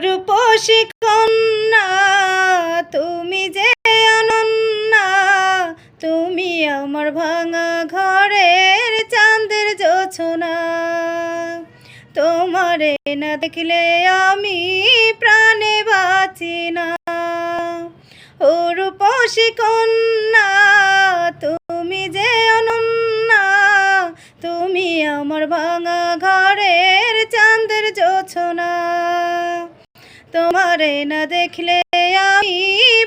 রূপসী কন্যা তুমি যে অনন্যা, তুমি আমার ভাঙা ঘরের চাঁদের জোছনা। তোমারে না দেখলে আমি প্রাণে বাঁচি না। ও রূপসী কন্যা তুমি যে অনন্যা, তুমি আমার ভাঙা ঘরের চাঁদের জোছনা। তোমারে না দেখলে আমি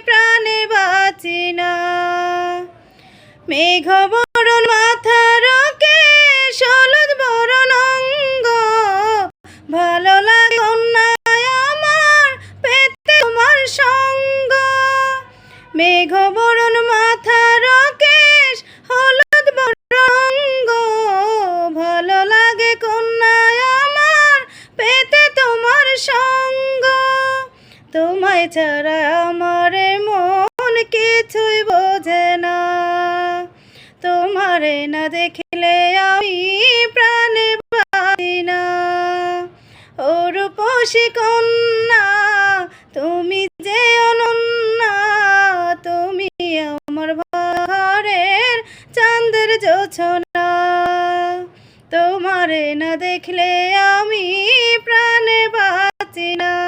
প্রাণে বাঁচি না। মেঘ বরণ মাথার কেশ, হলুদ বরণ অঙ্গ, ভালো লাগে কন্যায় আমার পেতে তোমার সঙ্গ। মেঘ বরণ মাথার কেশ, হলুদ বরণ অঙ্গ, ভালো লাগে কন্যায় আমার পেতে তোমার সঙ্গ। তোমায় ছাড়া আমার মন কিছুই বোঝে না। তোমারে না দেখলে আমি প্রাণে বাঁচি না। ও রূপসী কন্যা তুমি যে অনন্যা, তুমি আমার ঘরের চাঁদের জোছনা। তোমারে না দেখলে আমি প্রাণে বাঁচি না।